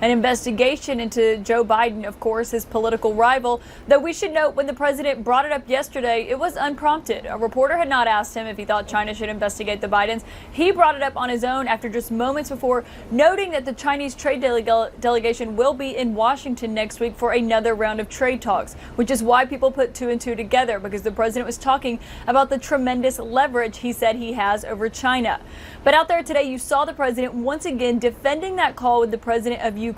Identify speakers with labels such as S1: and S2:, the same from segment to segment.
S1: an investigation into Joe Biden, of course, his political rival. Though we should note, when the president brought it up yesterday, it was unprompted. A reporter had not asked him if he thought China should investigate the Bidens. He brought it up on his own after just moments before, noting that the Chinese trade delegation will be in Washington next week for another round of trade talks, which is why people put two and two together, because the president was talking about the tremendous leverage he said he has over China. But out there today, you saw the president once again defending that call with the president of Ukraine.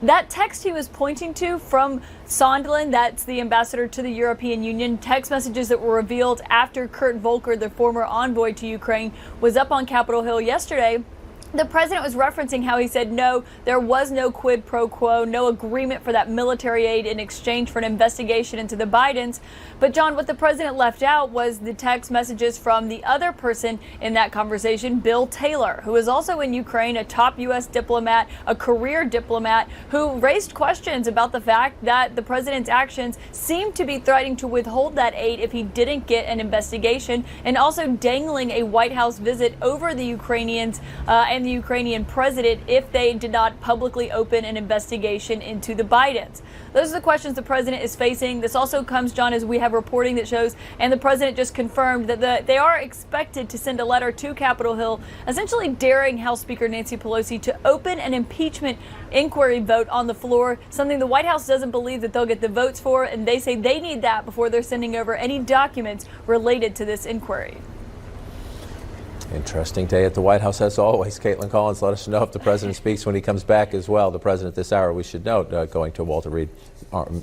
S1: That text he was pointing to from Sondland, that's the ambassador to the European Union, text messages that were revealed after Kurt Volker, the former envoy to Ukraine, was up on Capitol Hill yesterday. The president was referencing how he said, no, there was no quid pro quo, no agreement for that military aid in exchange for an investigation into the Bidens. But, John, what the president left out was the text messages from the other person in that conversation, Bill Taylor, who is also in Ukraine, a top U.S. diplomat, a career diplomat, who raised questions about the fact that the president's actions seemed to be threatening to withhold that aid if he didn't get an investigation, and also dangling a White House visit over the Ukrainians and the Ukrainian president if they did not publicly open an investigation into the Bidens. Those are the questions the president is facing. This also comes, John, as we have reporting that shows, and the president just confirmed that they are expected to send a letter to Capitol Hill, essentially daring House Speaker Nancy Pelosi to open an impeachment inquiry vote on the floor, something the White House doesn't believe that they'll get the votes for, and they say they need that before they're sending over any documents related to this inquiry.
S2: Interesting day at the White House, as always. Caitlin Collins, let us know if the president speaks when he comes back as well. The president this hour, we should note, going to Walter Reed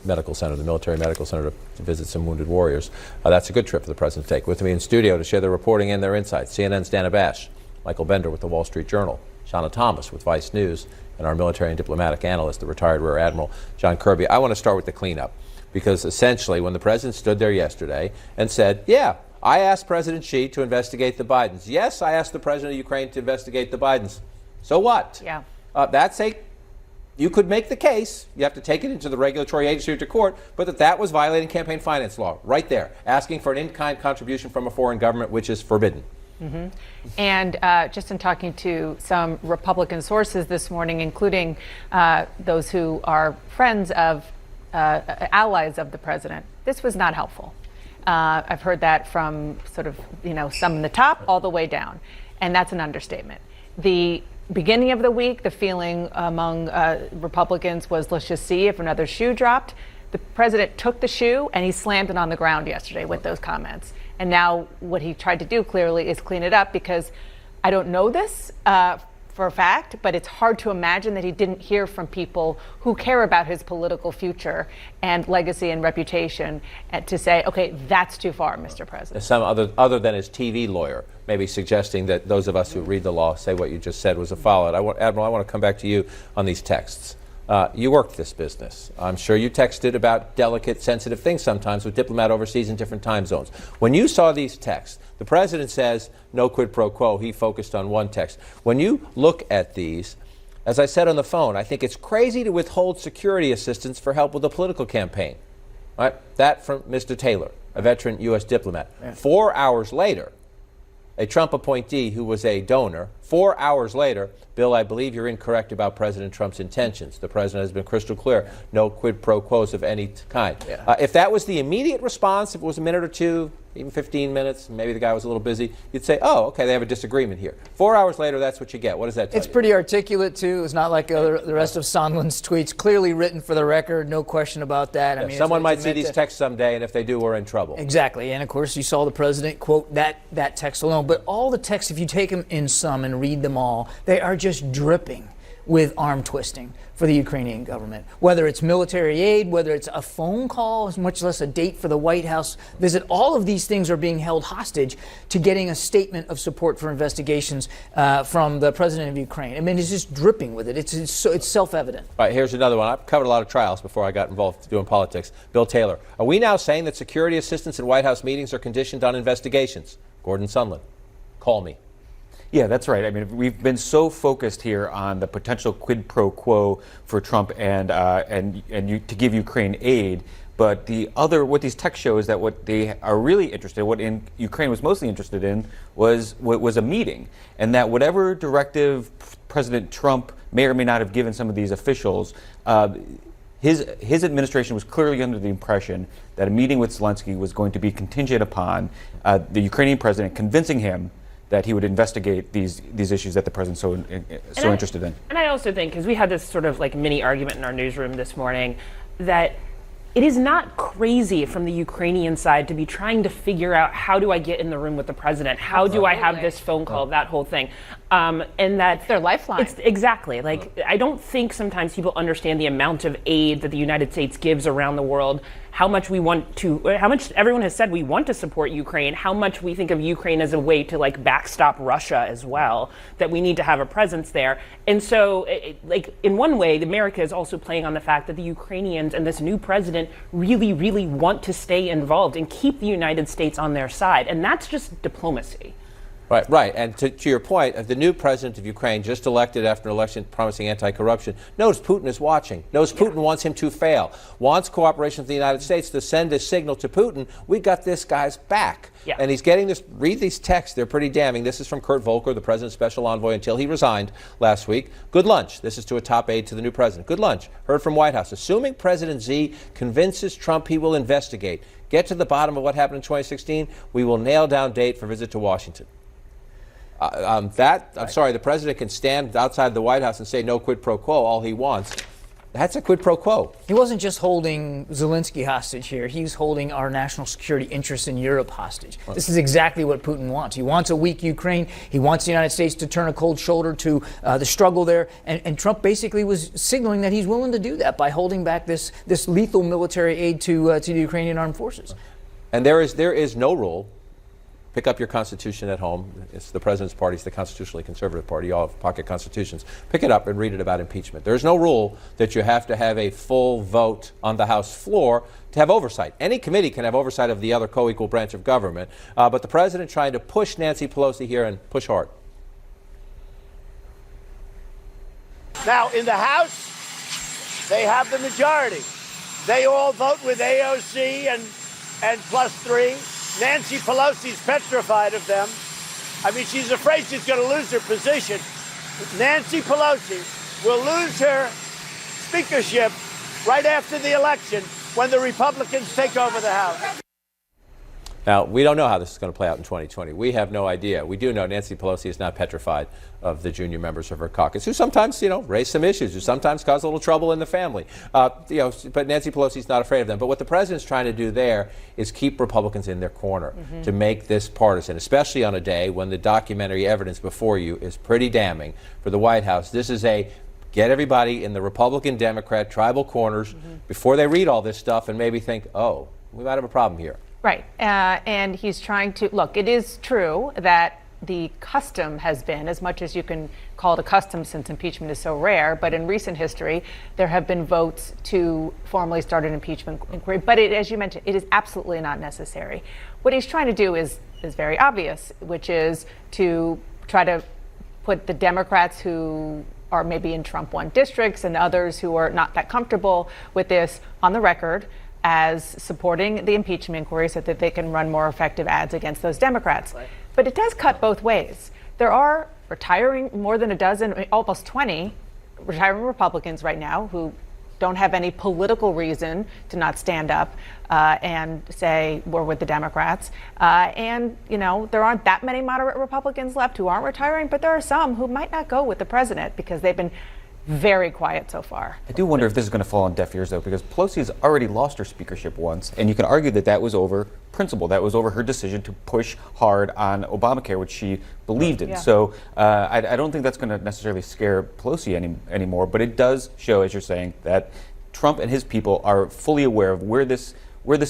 S2: Medical Center, the military medical center, to visit some wounded warriors. That's a good trip for the president to take. With me in studio to share their reporting and their insights, CNN's Dana Bash, Michael Bender with the Wall Street Journal, Shauna Thomas with Vice News, and our military and diplomatic analyst, the retired Rear Admiral John Kirby. I want to start with the cleanup, because essentially when the president stood there yesterday and said, yeah, I asked President Xi to investigate the Bidens. Yes, I asked the president of Ukraine to investigate the Bidens. So what?
S1: Yeah.
S2: You could make the case, you have to take it into the regulatory agency or to court, but that was violating campaign finance law right there, asking for an in-kind contribution from a foreign government, which is forbidden.
S3: Mm-hmm. And just in talking to some Republican sources this morning, including those who are friends of allies of the president, this was not helpful. I've heard that from sort of, some in the top all the way down. And that's an understatement. The beginning of the week, the feeling among Republicans was, let's just see if another shoe dropped. The president took the shoe and he slammed it on the ground yesterday with those comments. And now what he tried to do clearly is clean it up, because I don't know this for a fact, but it's hard to imagine that he didn't hear from people who care about his political future and legacy and reputation to say, okay, that's too far, Mr. President.
S2: Some other than his TV lawyer, maybe suggesting that those of us who read the law say what you just said was a foul. Admiral, I want to come back to you on these texts. You worked this business. I'm sure you texted about delicate, sensitive things sometimes with diplomat overseas in different time zones. When you saw these texts, the president says no quid pro quo. He focused on one text. When you look at these, as I said on the phone, I think it's crazy to withhold security assistance for help with a political campaign. Right? That from Mr. Taylor, a veteran U.S. diplomat. Yeah. 4 hours later, a Trump appointee who was a donor, 4 hours later, Bill, I believe you're incorrect about President Trump's intentions. The president has been crystal clear, no quid pro quos of any kind. Yeah. If that was the immediate response, if it was a minute or two, even 15 minutes, maybe the guy was a little busy, you'd say, oh, okay, they have a disagreement here. 4 hours later, that's what you get. What does that tell you?
S4: It's pretty articulate, too. It's not like the rest of Sondland's tweets. Clearly written for the record, no question about that.
S2: I mean, someone might see these texts someday, and if they do, we're in trouble.
S4: Exactly. And, of course, you saw the president quote that text alone. But all the texts, if you take them in sum and read them all, they are just dripping with arm twisting for the Ukrainian government. Whether it's military aid, whether it's a phone call, much less a date for the White House visit, all of these things are being held hostage to getting a statement of support for investigations from the president of Ukraine. I mean, it's just dripping with it. It's self-evident.
S2: All right, here's another one. I've covered a lot of trials before I got involved doing politics. Bill Taylor. Are we now saying that security assistance in White House meetings are conditioned on investigations? Gordon Sondland. Call me.
S5: Yeah, that's right. I mean, we've been so focused here on the potential quid pro quo for Trump and to give Ukraine aid. But what these texts show is that what they are really interested in, what Ukraine was mostly interested in, was a meeting. And that whatever directive President Trump may or may not have given some of these officials. His administration was clearly under the impression that a meeting with Zelensky was going to be contingent upon the Ukrainian president convincing him that he would investigate these issues that the president's so interested in.
S6: And I also think, because we had this sort of like mini argument in our newsroom this morning, that it is not crazy from the Ukrainian side to be trying to figure out, how do I get in the room with the president? How do I have this phone call, that whole thing? And that
S3: It's their lifeline.
S6: Exactly. Like, I don't think sometimes people understand the amount of aid that the United States gives around the world, how much everyone has said we want to support Ukraine, how much we think of Ukraine as a way to like backstop Russia as well, that we need to have a presence there. And so, like, in one way, America is also playing on the fact that the Ukrainians and this new president really, really want to stay involved and keep the United States on their side. And that's just diplomacy.
S2: Right. And to your point, the new president of Ukraine, just elected after an election promising anti-corruption, knows Putin is watching, knows Putin wants him to fail, wants cooperation with the United States to send a signal to Putin, we got this guy's back.
S6: Yeah.
S2: And he's getting this, read these texts, they're pretty damning. This is from Kurt Volker, the president's special envoy until he resigned last week. Good lunch. This is to a top aide to the new president. Good lunch. Heard from White House. Assuming President Xi convinces Trump he will investigate, get to the bottom of what happened in 2016, we will nail down date for visit to Washington. I'm sorry, the president can stand outside the White House and say no quid pro quo all he wants. That's a quid pro quo.
S4: He wasn't just holding Zelensky hostage here. He was holding our national security interests in Europe hostage. This is exactly what Putin wants. He wants a weak Ukraine. He wants the United States to turn a cold shoulder to the struggle there. And Trump basically was signaling that he's willing to do that by holding back this lethal military aid to the Ukrainian armed forces.
S2: And there is no rule. Pick up your Constitution at home. It's the president's party. It's the constitutionally conservative party. You all have pocket constitutions. Pick it up and read it about impeachment. There's no rule that you have to have a full vote on the House floor to have oversight. Any committee can have oversight of the other co-equal branch of government, but the president trying to push Nancy Pelosi here and push hard.
S7: Now, in the House, they have the majority. They all vote with AOC and +3. Nancy Pelosi's petrified of them. I mean, she's afraid she's going to lose her position. Nancy Pelosi will lose her speakership right after the election when the Republicans take over the House.
S2: Now, we don't know how this is going to play out in 2020. We have no idea. We do know Nancy Pelosi is not petrified of the junior members of her caucus, who sometimes, raise some issues, who sometimes cause a little trouble in the family. But Nancy Pelosi's not afraid of them. But what the president's trying to do there is keep Republicans in their corner to make this partisan, especially on a day when the documentary evidence before you is pretty damning for the White House. This is a get everybody in the Republican, Democrat, tribal corners before they read all this stuff and maybe think, oh, we might have a problem here.
S3: Right. And he's trying to look, it is true that the custom has been, as much as you can call it a custom since impeachment is so rare, but in recent history, there have been votes to formally start an impeachment inquiry. But as you mentioned, it is absolutely not necessary. What he's trying to do is very obvious, which is to try to put the Democrats who are maybe in Trump won districts and others who are not that comfortable with this on the record as supporting the impeachment inquiry so that they can run more effective ads against those Democrats. Right. But it does cut both ways. There are retiring more than a dozen, almost 20 retiring Republicans right now who don't have any political reason to not stand up and say we're with the Democrats. And there aren't that many moderate Republicans left who aren't retiring, but there are some who might not go with the president because they've been very quiet so far.
S5: I do wonder if this is going to fall on deaf ears, though, because Pelosi has already lost her speakership once, and you can argue that that was over principle. That was over her decision to push hard on Obamacare, which she believed in. Yeah. So I don't think that's going to necessarily scare Pelosi anymore, but it does show, as you're saying, that Trump and his people are fully aware of where this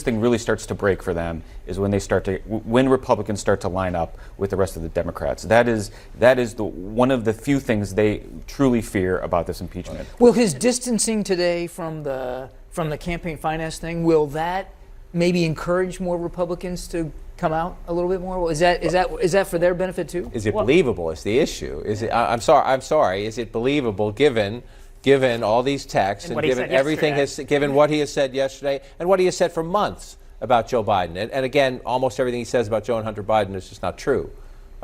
S5: thing really starts to break for them is when Republicans start to line up with the rest of the Democrats. That is one of the few things they truly fear about this impeachment.
S4: Will his distancing today from the campaign finance thing, will that maybe encourage more Republicans to come out a little bit more? Is that for their benefit too?
S2: Is it believable is the issue. Is it I'm sorry, is it believable given all these texts and given everything, given what he has said yesterday and what he has said for months about Joe Biden? And again, almost everything he says about Joe and Hunter Biden is just not true.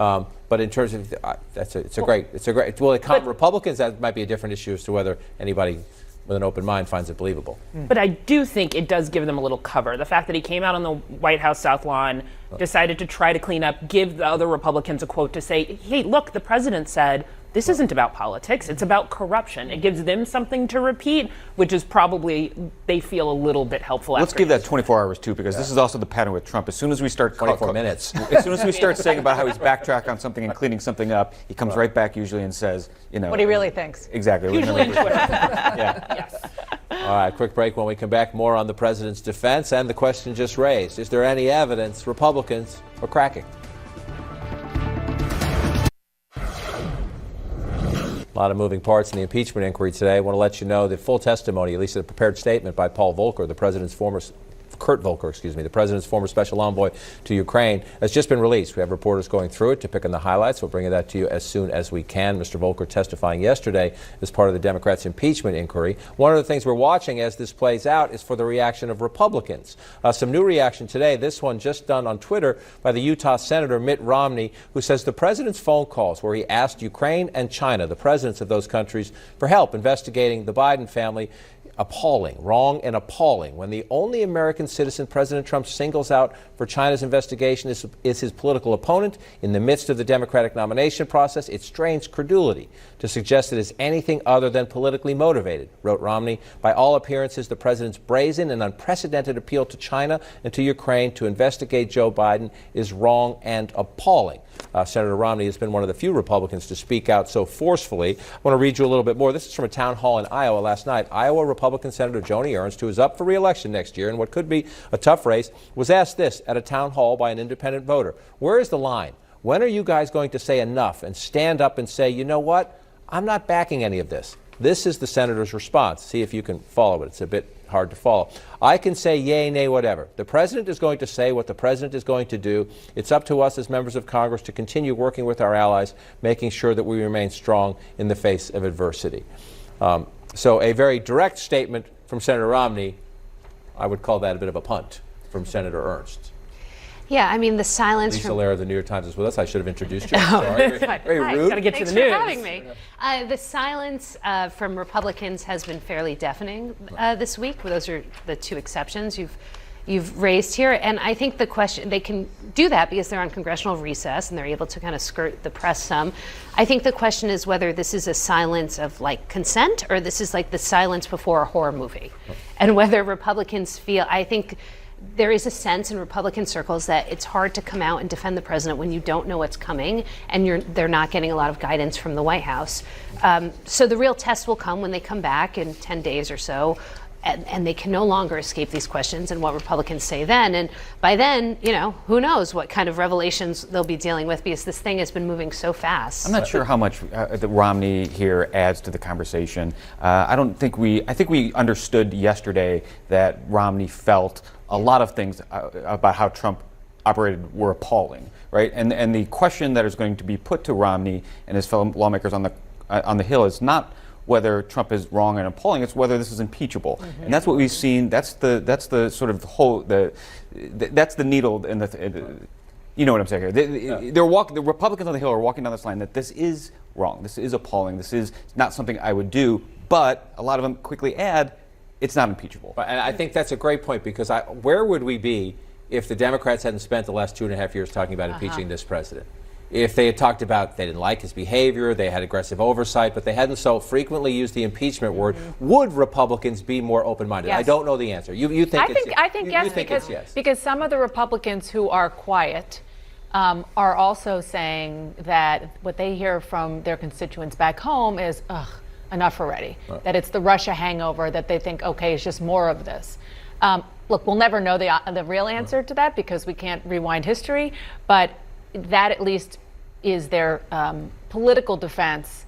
S2: But in terms of it's a great. Well, Republicans, that might be a different issue as to whether anybody with an open mind finds it believable.
S6: But I do think it does give them a little cover. The fact that he came out on the White House South Lawn, decided to try to clean up, give the other Republicans a quote to say, hey, look, the president said, this isn't about politics, it's about corruption. It gives them something to repeat, which is probably, they feel a little bit helpful.
S5: Let's give that 24 hours too, because this is also the pattern with Trump. As soon as we start
S2: 24 minutes.
S5: As soon as we start saying about how he's backtracked on something and cleaning something up, he comes right back usually and says,
S3: what he really thinks.
S5: Exactly.
S6: Usually on Twitter.
S5: Yeah.
S6: Yes.
S2: All right, quick break. When we come back, more on the president's defense and the question just raised. Is there any evidence Republicans are cracking? A lot of moving parts in the impeachment inquiry today. I want to let you know that full testimony, at least a prepared statement by Volker, the president's former special envoy to Ukraine, has just been released. We have reporters going through it to pick on the highlights. We'll bring that to you as soon as we can. Mr. Volker testifying yesterday as part of the Democrats' impeachment inquiry. One of the things we're watching as this plays out is for the reaction of Republicans. Some new reaction today, this one just done on Twitter by the Utah Senator Mitt Romney, who says the president's phone calls where he asked Ukraine and China, the presidents of those countries, for help investigating the Biden family, appalling, wrong and appalling. When the only American citizen President Trump singles out for China's investigation is his political opponent in the midst of the Democratic nomination process, it strains credulity to suggest it is anything other than politically motivated, wrote Romney. By all appearances, the president's brazen and unprecedented appeal to China and to Ukraine to investigate Joe Biden is wrong and appalling. Senator Romney has been one of the few Republicans to speak out so forcefully. I want to read you a little bit more. This is from a town hall in Iowa last night. Iowa Republican Senator Joni Ernst, who is up for re-election next year in what could be a tough race, was asked this at a town hall by an independent voter. Where is the line? When are you guys going to say enough and stand up and say, you know what, I'm not backing any of this? This is the senator's response. See if you can follow it. It's a bit hard to follow. I can say yay, nay, whatever. The president is going to say what the president is going to do. It's up to us as members of Congress to continue working with our allies, making sure that we remain strong in the face of adversity. So a very direct statement from Senator Romney. I would call that a bit of a punt from Senator Ernst.
S8: Yeah, I mean, the silence
S2: Lisa
S8: from...
S2: Lair of the New York Times is with us. I should have introduced you.
S8: Sorry.
S2: Very rude.
S6: Got to get
S8: Thanks
S6: to the news.
S8: for having me. The silence from Republicans has been fairly deafening this week. Those are the two exceptions you've raised here. And I think the question, they can do that because they're on congressional recess and they're able to kind of skirt the press some. I think the question is whether this is a silence of like consent or this is like the silence before a horror movie. And whether Republicans feel, I think there is a sense in Republican circles that it's hard to come out and defend the president when you don't know what's coming and they're not getting a lot of guidance from the White House. So the real test will come when they come back in 10 days or so, and they can no longer escape these questions and what Republicans say then. And by then, you know, who knows what kind of revelations they'll be dealing with because this thing has been moving so fast.
S5: I'm not sure how much the Romney here adds to the conversation. I think we understood yesterday that Romney felt a lot of things about how Trump operated were appalling, right? And the question that is going to be put to Romney and his fellow lawmakers on the Hill is not whether Trump is wrong and appalling, it's whether this is impeachable. Mm-hmm. And that's what we've seen. That's the sort of whole that's the needle in the. You know what I'm saying here. The Republicans on the Hill are walking down this line that this is wrong. This is appalling. This is not something I would do. But a lot of them quickly add, it's not impeachable.
S2: And I think that's a great point because where would we be if the Democrats hadn't spent the last 2.5 years talking about impeaching this president? If they had talked about they didn't like his behavior, they had aggressive oversight, but they hadn't so frequently used the impeachment word, would Republicans be more open-minded?
S3: Yes.
S2: I don't know the answer. You think it's yes?
S3: I think yes, because some of the Republicans who are quiet are also saying that what they hear from their constituents back home is, enough already. Right. That it's the Russia hangover, that they think, okay, it's just more of this. Look, we'll never know the real answer to that because we can't rewind history, but that at least is their political defense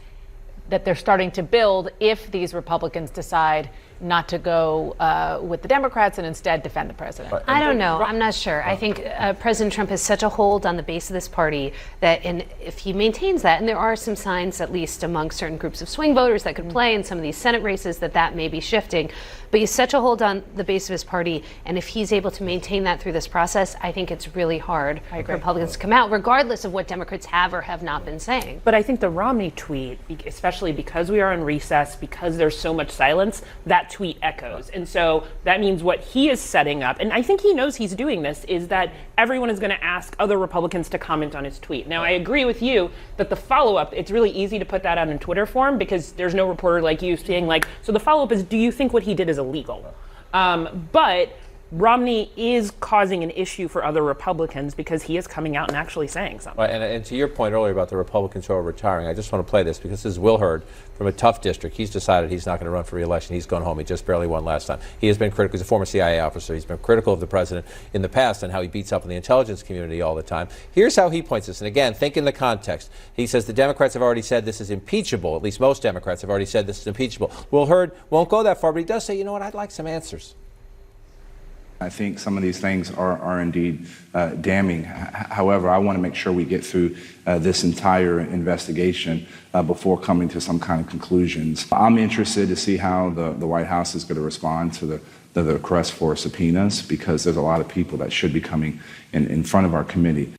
S3: that they're starting to build if these Republicans decide not to go with the Democrats and instead defend the president?
S8: I don't know. I'm not sure. I think President Trump has such a hold on the base of this party that, and if he maintains that, and there are some signs, at least among certain groups of swing voters that could play in some of these Senate races, that may be shifting. But he's such a hold on the base of his party, and if he's able to maintain that through this process, I think it's really hard for Republicans to come out, regardless of what Democrats have or have not been saying.
S6: But I think the Romney tweet, especially because we are in recess, because there's so much silence, that tweet echoes. And so that means what he is setting up, and I think he knows he's doing this, is that everyone is going to ask other Republicans to comment on his tweet. Now, I agree with you that the follow-up, it's really easy to put that out in Twitter form because there's no reporter like you saying, like, so the follow-up is, do you think what he did is illegal? But Romney is causing an issue for other Republicans because he is coming out and actually saying something.
S2: Right, and to your point earlier about the Republicans who are retiring, I just want to play this because this is Will Hurd from a tough district. He's decided he's not going to run for re-election. He's gone home. He just barely won last time. He has been critical. He's a former CIA officer. He's been critical of the president in the past and how he beats up on the intelligence community all the time. Here's how he points this. And again, think in the context. He says the Democrats have already said this is impeachable. At least most Democrats have already said this is impeachable. Will Hurd won't go that far, but he does say, you know what, I'd like some answers.
S9: I think some of these things are indeed damning. However, I want to make sure we get through this entire investigation before coming to some kind of conclusions. I'm interested to see how the White House is going to respond to the request for subpoenas, because there's a lot of people that should be coming in front of our committee.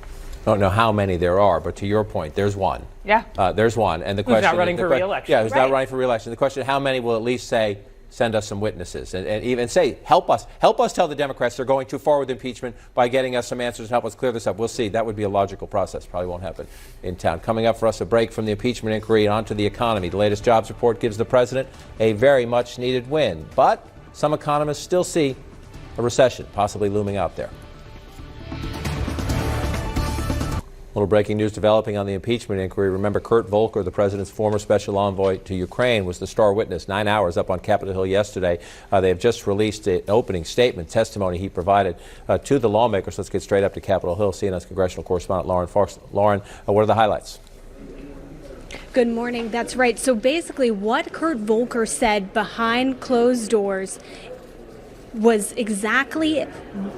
S2: I don't know how many there are, but to your point, there's one.
S3: Yeah.
S2: There's one. And the question,
S6: not running for re-election.
S2: Yeah, who's not running for re-election. The question, how many will at least say, send us some witnesses, and even say, help us tell the Democrats they're going too far with impeachment by getting us some answers and help us clear this up. We'll see. That would be a logical process. Probably won't happen in town. Coming up for us, a break from the impeachment inquiry and onto the economy. The latest jobs report gives the president a very much needed win, but some economists still see a recession possibly looming out there. Little breaking news developing on the impeachment inquiry. Remember, Kurt Volker, the president's former special envoy to Ukraine, was the star witness 9 hours up on Capitol Hill yesterday. They have just released an opening statement, testimony he provided to the lawmakers. Let's get straight up to Capitol Hill. CNN's congressional correspondent Lauren Fox. Lauren, what are the highlights?
S10: Good morning. That's right. So basically what Kurt Volker said behind closed doors was exactly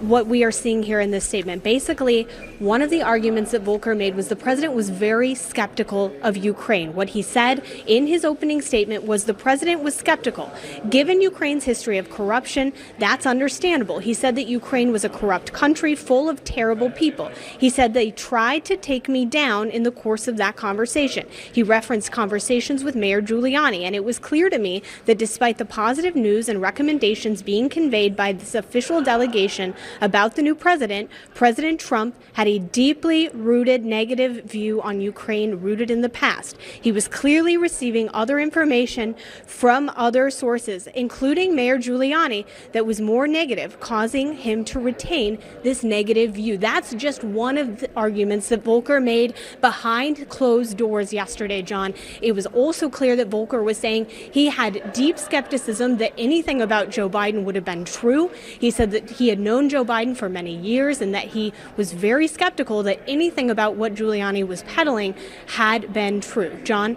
S10: what we are seeing here in this statement. Basically, one of the arguments that Volker made was the president was very skeptical of Ukraine. What he said in his opening statement was the president was skeptical. Given Ukraine's history of corruption, that's understandable. He said that Ukraine was a corrupt country full of terrible people. He said they tried to take me down in the course of that conversation. He referenced conversations with Mayor Giuliani, and it was clear to me that despite the positive news and recommendations being conveyed by this official delegation about the new president, President Trump had a deeply rooted negative view on Ukraine rooted in the past. He was clearly receiving other information from other sources, including Mayor Giuliani, that was more negative, causing him to retain this negative view. That's just one of the arguments that Volker made behind closed doors yesterday, John. It was also clear that Volker was saying he had deep skepticism that anything about Joe Biden would have been true. He said that he had known Joe Biden for many years and that he was very skeptical that anything about what Giuliani was peddling had been true. John?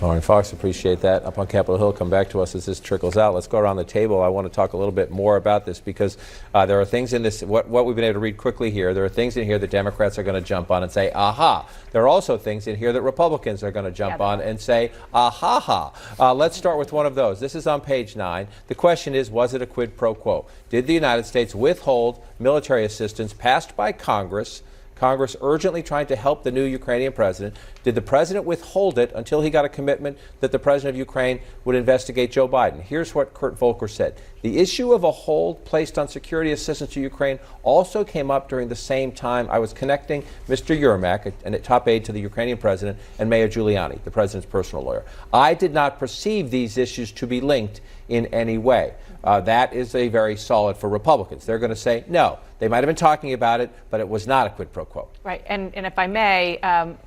S2: Lauren Fox, appreciate that. Up on Capitol Hill, come back to us as this trickles out. Let's go around the table. I want to talk a little bit more about this because there are things in this, what we've been able to read quickly here, there are things in here that Democrats are going to jump on and say, aha. There are also things in here that Republicans are going to jump on and say, aha. Let's start with one of those. This is on page 9. The question is, was it a quid pro quo? Did the United States withhold military assistance passed by Congress urgently trying to help the new Ukrainian president? Did the president withhold it until he got a commitment that the president of Ukraine would investigate Joe Biden? Here's what Kurt Volker said. The issue of a hold placed on security assistance to Ukraine also came up during the same time I was connecting Mr. Yermak, a top aide to the Ukrainian president, and Mayor Giuliani, the president's personal lawyer. I did not perceive these issues to be linked in any way. That is a very solid for Republicans. They're going to say, no, they might have been talking about it, but it was not a quid pro quo.
S3: Right. And if I may,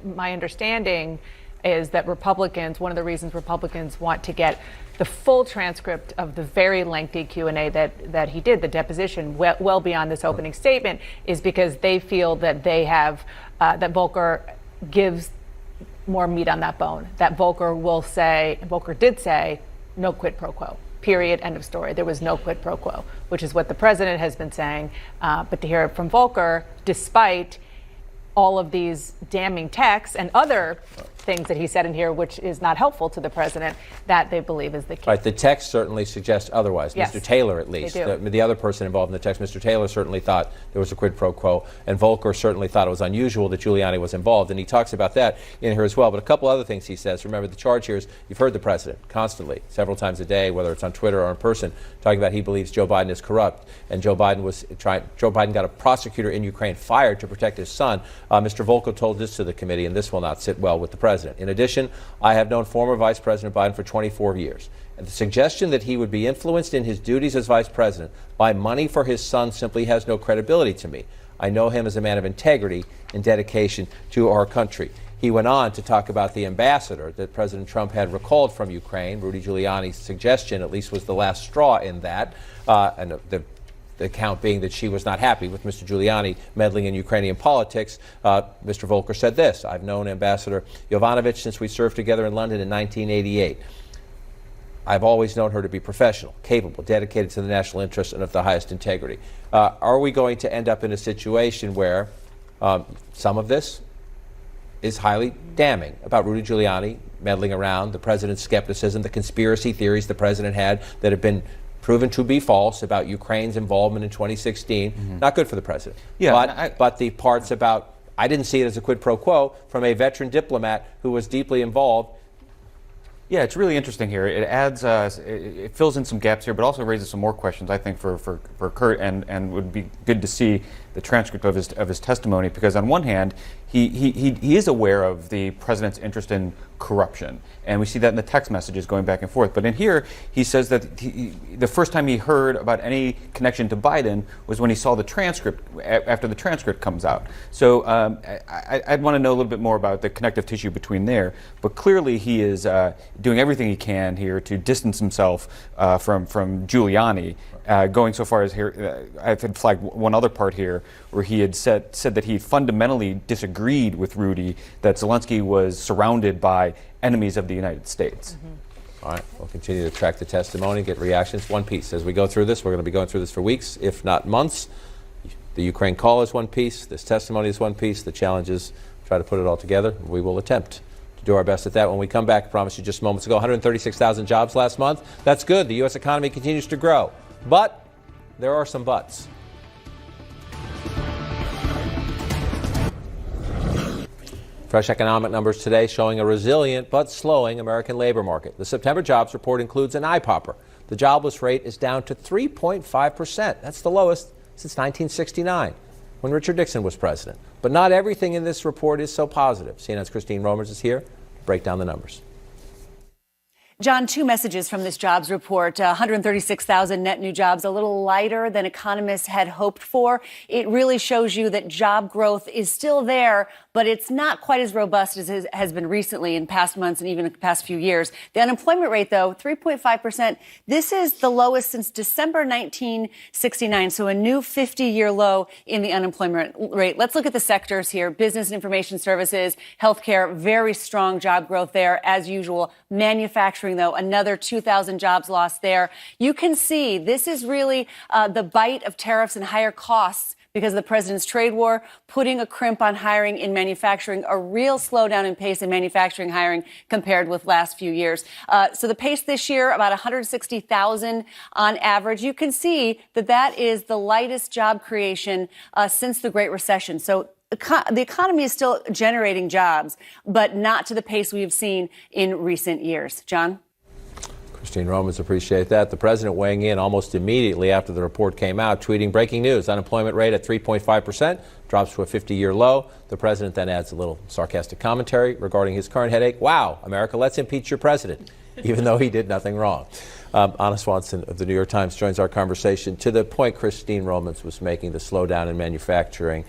S3: my understanding is that Republicans, one of the reasons Republicans want to get the full transcript of the very lengthy Q&A that he did, the deposition, well beyond this opening statement, is because they feel that they have, that Volker gives more meat on that bone, that Volker did say, no quid pro quo. Period. End of story. There was no quid pro quo, which is what the president has been saying. But to hear it from Volker, despite all of these damning texts and other things that he said in here, which is not helpful to the president, that they believe is the case.
S2: Right. The text certainly suggests otherwise.
S3: Yes,
S2: Mr. Taylor, at least. The other person involved in the text, Mr. Taylor, certainly thought there was a quid pro quo, and Volker certainly thought it was unusual that Giuliani was involved, and he talks about that in here as well. But a couple other things he says. Remember, the charge here is you've heard the president constantly, several times a day, whether it's on Twitter or in person, talking about he believes Joe Biden is corrupt, and Joe Biden got a prosecutor in Ukraine fired to protect his son. Mr. Volker told this to the committee, and this will not sit well with the president. In addition, I have known former Vice President Biden for 24 years. And the suggestion that he would be influenced in his duties as vice president by money for his son simply has no credibility to me. I know him as a man of integrity and dedication to our country. He went on to talk about the ambassador that President Trump had recalled from Ukraine. Rudy Giuliani's suggestion, at least, was the last straw in that. And the account being that she was not happy with Mr. Giuliani meddling in Ukrainian politics. Mr. Volker said this: I've known Ambassador Yovanovitch since we served together in London in 1988. I've always known her to be professional, capable, dedicated to the national interest, and of the highest integrity. Are we going to end up in a situation where some of this is highly damning about Rudy Giuliani meddling around, the president's skepticism, the conspiracy theories the president had that have been proven to be false about Ukraine's involvement in 2016. Not good for the president.
S5: Yeah,
S2: but the parts about, I didn't see it as a quid pro quo from a veteran diplomat who was deeply involved.
S5: Yeah, it's really interesting here. It adds, it fills in some gaps here, but also raises some more questions, I think, for Kurt, and would be good to see the transcript of his testimony, because on one hand, he is aware of the president's interest in corruption, and we see that in the text messages going back and forth. But in here, he says that the first time he heard about any connection to Biden was when he saw the transcript, after the transcript comes out. So I'd want to know a little bit more about the connective tissue between there. But clearly, he is doing everything he can here to distance himself from Giuliani. Going so far as here, I've had flagged one other part here where he had said that he fundamentally disagreed with Rudy, that Zelensky was surrounded by enemies of the United States.
S2: All right, we'll continue to track the testimony, get reactions. One piece. As we go through this, we're going to be going through this for weeks, if not months. The Ukraine call is one piece. This testimony is one piece. The challenge is try to put it all together. We will attempt to do our best at that. When we come back, I promised you just moments ago, 136,000 jobs last month. That's good. The U.S. economy continues to grow. But there are some buts. Fresh economic numbers today showing a resilient but slowing American labor market. The September jobs report includes an eye-popper. The jobless rate is down to 3.5%. That's the lowest since 1969, when Richard Nixon was president. But not everything in this report is so positive. CNN's Christine Romers is here to break down the numbers.
S11: John, two messages from this jobs report. 136,000 net new jobs, a little lighter than economists had hoped for. It really shows you that job growth is still there, but it's not quite as robust as it has been recently in past months and even in the past few years. The unemployment rate, though, 3.5%. This is the lowest since December 1969, so a new 50-year low in the unemployment rate. Let's look at the sectors here. Business and information services, healthcare, very strong job growth there, as usual. Manufacturing, though, another 2,000 jobs lost there. You can see this is really the bite of tariffs and higher costs because of the president's trade war, putting a crimp on hiring in manufacturing, a real slowdown in pace in manufacturing hiring compared with last few years. So the pace this year, about 160,000 on average. You can see that that is the lightest job creation since the Great Recession. So the economy is still generating jobs, but not to the pace we have seen in recent years. John?
S2: Christine Romans, appreciate that. The president weighing in almost immediately after the report came out, tweeting, breaking news, unemployment rate at 3.5%, drops to a 50-year low. The president then adds a little sarcastic commentary regarding his current headache. Wow, America, let's impeach your president, even though he did nothing wrong. Anna Swanson of the New York Times joins our conversation. To the point Christine Romans was making, the slowdown in manufacturing,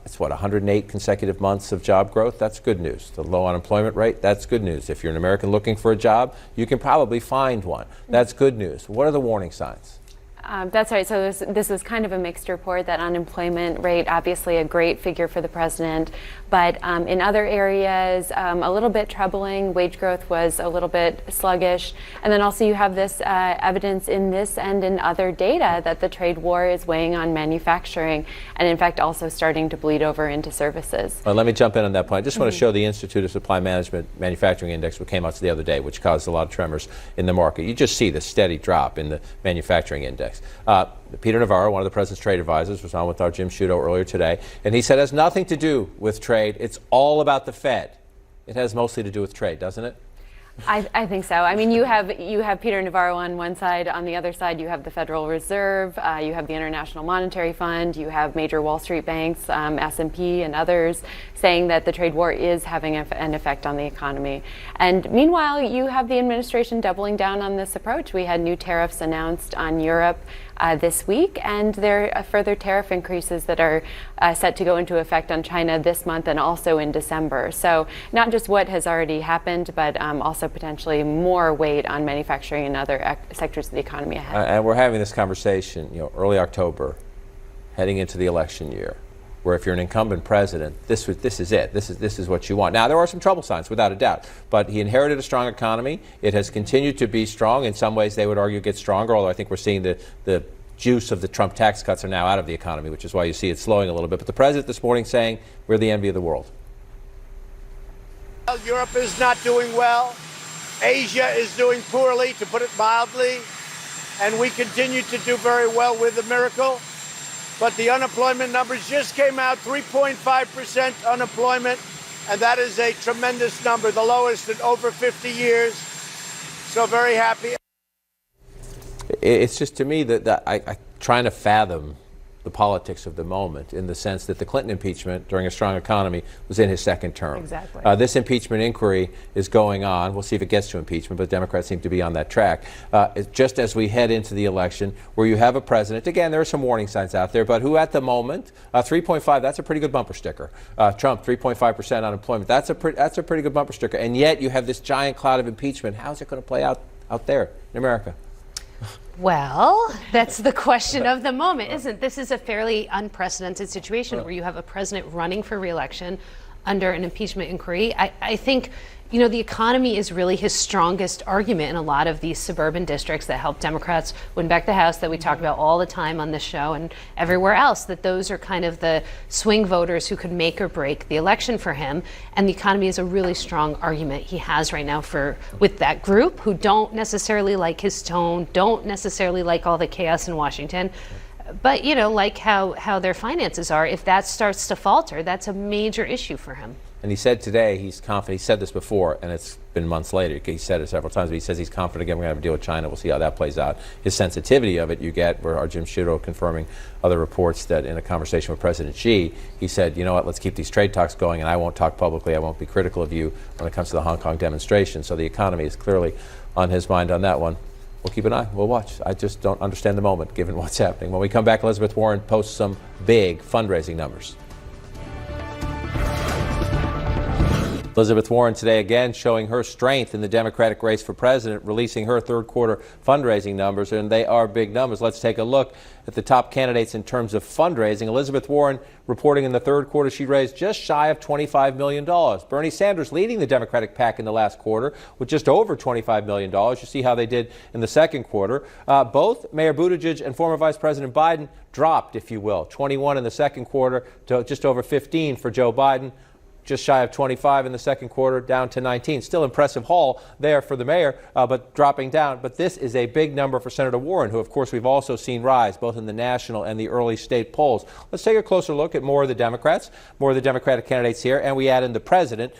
S2: it's 108 consecutive months of job growth. That's good news. The low unemployment rate, that's good news. If you're an American looking for a job, you can probably find one. That's good news. What are the warning signs?
S12: That's right. So this was kind of a mixed report. That unemployment rate, obviously a great figure for the president, but in other areas, a little bit troubling. Wage growth was a little bit sluggish. And then also you have this evidence in this and in other data that the trade war is weighing on manufacturing and in fact also starting to bleed over into services.
S2: Well, let me jump in on that point. I just want to show the Institute of Supply Management Manufacturing Index, which came out the other day, which caused a lot of tremors in the market. You just see the steady drop in the manufacturing index. Peter Navarro, one of the president's trade advisors, was on with our Jim Sciutto earlier today, and he said it has nothing to do with trade. It's all about the Fed. It has mostly to do with trade, doesn't it?
S12: I think so. I mean, you have Peter Navarro on one side. On the other side, you have the Federal Reserve. You have the International Monetary Fund. You have major Wall Street banks, S&P and others, saying that the trade war is having an effect on the economy. And meanwhile, you have the administration doubling down on this approach. We had new tariffs announced on Europe this week, and there are further tariff increases that are set to go into effect on China this month and also in December. So not just what has already happened, but also potentially more weight on manufacturing and other sectors of the economy ahead.
S2: And we're having this conversation, early October, heading into the election year, where if you're an incumbent president, this is it. This is what you want. Now, there are some trouble signs, without a doubt, but he inherited a strong economy. It has continued to be strong. In some ways, they would argue it gets stronger, although I think we're seeing the juice of the Trump tax cuts are now out of the economy, which is why you see it slowing a little bit. But the president this morning saying we're the envy of the world.
S7: Well, Europe is not doing well. Asia is doing poorly, to put it mildly. And we continue to do very well with the miracle. But the unemployment numbers just came out, 3.5% unemployment. And that is a tremendous number, the lowest in over 50 years. So very happy.
S2: It's just, to me, that I'm trying to fathom the politics of the moment, in the sense that the Clinton impeachment during a strong economy was in his second term.
S3: Exactly.
S2: This impeachment inquiry is going on. We'll see if it gets to impeachment, but Democrats seem to be on that track. Just as we head into the election, where you have a president, again, there are some warning signs out there, but who at the moment, 3.5, that's a pretty good bumper sticker. Trump, 3.5% unemployment, that's a pretty good bumper sticker. And yet you have this giant cloud of impeachment. How's it going to play out there in America?
S8: Well, that's the question of the moment, isn't this? Is a fairly unprecedented situation where you have a president running for re-election under an impeachment inquiry. I think, the economy is really his strongest argument in a lot of these suburban districts that help Democrats win back the House, that we talk about all the time on this show and everywhere else, that those are kind of the swing voters who could make or break the election for him. And the economy is a really strong argument he has right now with that group who don't necessarily like his tone, don't necessarily like all the chaos in Washington. But, like how their finances are, if that starts to falter, that's a major issue for him.
S2: And he said today he's confident. He said this before, and it's been months later. He said it several times, but he says he's confident again we're going to have a deal with China. We'll see how that plays out. His sensitivity of it, you get, where our Jim Sciutto confirming other reports that in a conversation with President Xi, he said, you know what, let's keep these trade talks going, and I won't talk publicly. I won't be critical of you when it comes to the Hong Kong demonstration. So the economy is clearly on his mind on that one. We'll keep an eye. We'll watch. I just don't understand the moment, given what's happening. When we come back, Elizabeth Warren posts some big fundraising numbers. Elizabeth Warren today again showing her strength in the Democratic race for president, releasing her third quarter fundraising numbers, and they are big numbers. Let's take a look at the top candidates in terms of fundraising. Elizabeth Warren reporting in the third quarter she raised just shy of $25 million. Bernie Sanders leading the Democratic pack in the last quarter with just over $25 million. You see how they did in the second quarter. Both Mayor Buttigieg and former Vice President Biden dropped, if you will, 21 in the second quarter to just over 15 for Joe Biden. Just shy of 25 in the second quarter, down to 19. Still impressive haul there for the mayor, but dropping down. But this is a big number for Senator Warren, who, of course, we've also seen rise both in the national and the early state polls. Let's take a closer look at more of the Democrats, more of the Democratic candidates here, and we add in the president.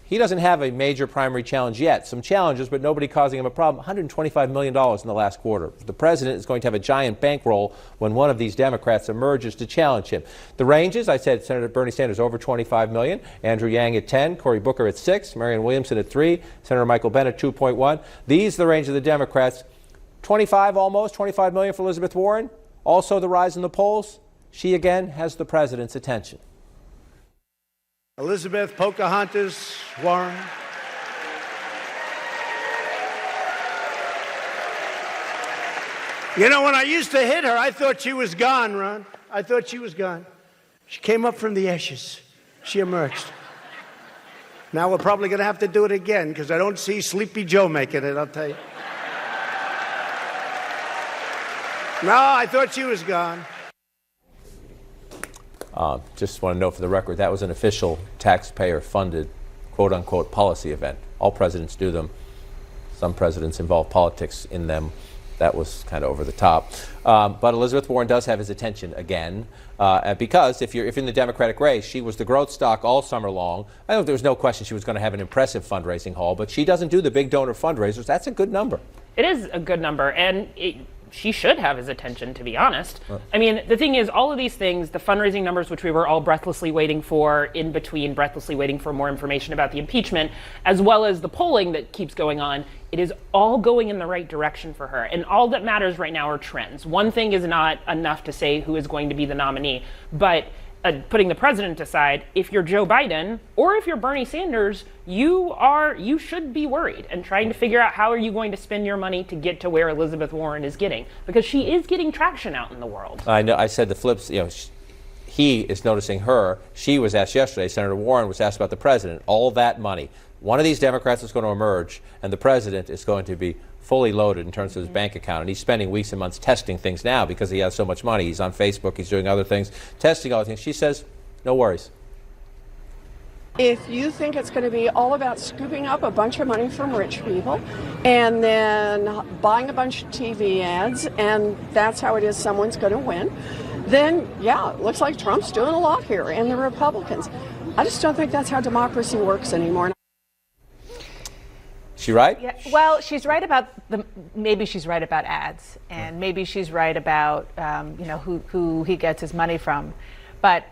S2: He doesn't have a major primary challenge yet. Some challenges, but nobody causing him a problem. $125 million in the last quarter. The president is going to have a giant bankroll when one of these Democrats emerges to challenge him. The ranges, I said Senator Bernie Sanders over $25 million, Andrew Yang at 10, Cory Booker at 6, Marianne Williamson at 3, Senator Michael Bennet 2.1. These are the range of the Democrats. 25 almost, $25 million for Elizabeth Warren. Also the rise in the polls. She again has the president's attention.
S7: Elizabeth Pocahontas Warren. You know, when I used to hit her, I thought she was gone, Ron. I thought she was gone. She came up from the ashes. She emerged. Now we're probably going to have to do it again because I don't see Sleepy Joe making it, I'll tell you. No, I thought she was gone.
S2: Just want to note for the record, that was an official taxpayer-funded, quote-unquote, policy event. All presidents do them. Some presidents involve politics in them. That was kind of over the top. But Elizabeth Warren does have his attention again, because if you're in the Democratic race, she was the growth stock all summer long. I know there was no question she was going to have an impressive fundraising haul, but she doesn't do the big donor fundraisers. That's a good number.
S6: It is a good number, and she should have his attention, to be honest. I mean, the thing is, all of these things, the fundraising numbers, which we were all breathlessly waiting for, in between breathlessly waiting for more information about the impeachment, as well as the polling that keeps going on, it is all going in the right direction for her. And all that matters right now are trends. One thing is not enough to say who is going to be the nominee, but putting the president aside, if you're Joe Biden or if you're Bernie Sanders, you should be worried and trying to figure out how are you going to spend your money to get to where Elizabeth Warren is getting, because she is getting traction out in the world.
S2: I know. I said the flips. He is noticing her. She was asked yesterday. Senator Warren was asked about the president. All that money. One of these Democrats is going to emerge, and the president is going to be fully loaded in terms of his bank account. And he's spending weeks and months testing things now because he has so much money. He's on Facebook. He's doing other things, testing other things. She says, no worries.
S13: If you think it's going to be all about scooping up a bunch of money from rich people and then buying a bunch of TV ads, and that's how it is someone's going to win, then, yeah, it looks like Trump's doing a lot here, and the Republicans. I just don't think that's how democracy works anymore.
S2: She right?
S3: Yeah, well, she's right about maybe she's right about ads, and maybe she's right about who he gets his money from. But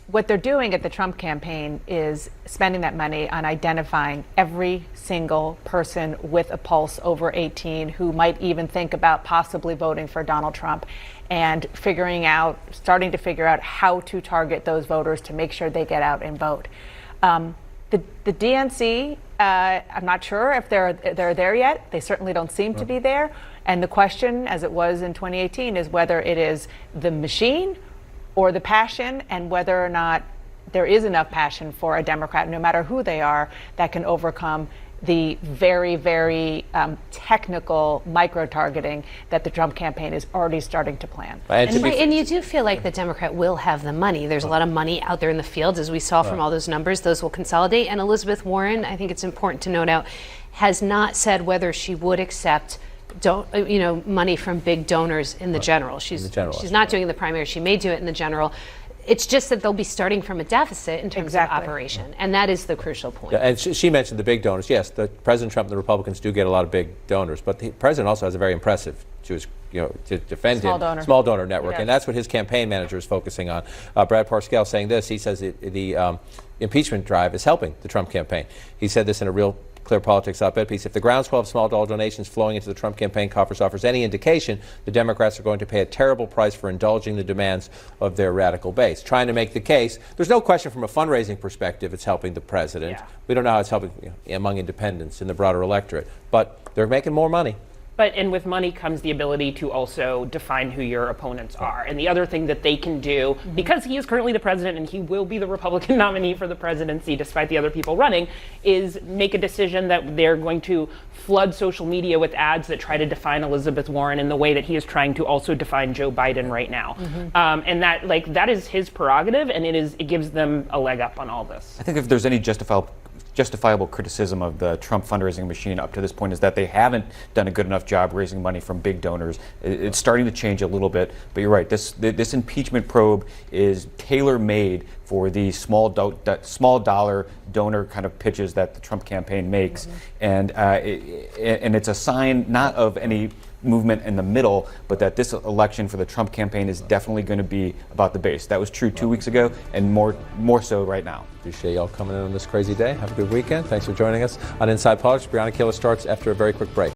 S3: what they're doing at the Trump campaign is spending that money on identifying every single person with a pulse over 18 who might even think about possibly voting for Donald Trump, and starting to figure out how to target those voters to make sure they get out and vote. The DNC, I'm not sure if they're there yet. They certainly don't seem to be there. And the question, as it was in 2018, is whether it is the machine or the passion, and whether or not there is enough passion for a Democrat, no matter who they are, that can overcome the very, very technical micro-targeting that the Trump campaign is already starting to plan.
S8: And you do feel like the Democrat will have the money. There's a lot of money out there in the fields, as we saw from all those numbers. Those will consolidate. And Elizabeth Warren, I think it's important to note out, has not said whether she would accept money from big donors in the general. She's not doing the primary. She may do it in the general. It's just that they'll be starting from a deficit in terms of operation, and that is the crucial point.
S2: Yeah, and she mentioned the big donors. Yes, President Trump and the Republicans do get a lot of big donors, but the president also has a very impressive to defend small donor network, and that's what his campaign manager is focusing on. Brad Parscale saying this. He says the impeachment drive is helping the Trump campaign. He said this in a Real Clear Politics op-ed piece. If the groundswell of small dollar donations flowing into the Trump campaign coffers offers any indication, the Democrats are going to pay a terrible price for indulging the demands of their radical base. Trying to make the case, there's no question from a fundraising perspective it's helping the president. Yeah. We don't know how it's helping among independents in the broader electorate, but they're making more money.
S6: And with money comes the ability to also define who your opponents are. And the other thing that they can do, because he is currently the president and he will be the Republican nominee for the presidency despite the other people running, is make a decision that they're going to flood social media with ads that try to define Elizabeth Warren in the way that he is trying to also define Joe Biden right now. And that is his prerogative, and it gives them a leg up on all this.
S5: I think if there's any justifiable criticism of the Trump fundraising machine up to this point is that they haven't done a good enough job raising money from big donors. It's starting to change a little bit, but you're right. This impeachment probe is tailor-made for the small dollar donor kind of pitches that the Trump campaign makes, and it's a sign not of any movement in the middle, but that this election for the Trump campaign is definitely going to be about the base. That was true 2 weeks ago, and more so right now.
S2: Appreciate y'all coming in on this crazy day. Have a good weekend. Thanks for joining us on Inside Politics. Brianna Kayla starts after a very quick break.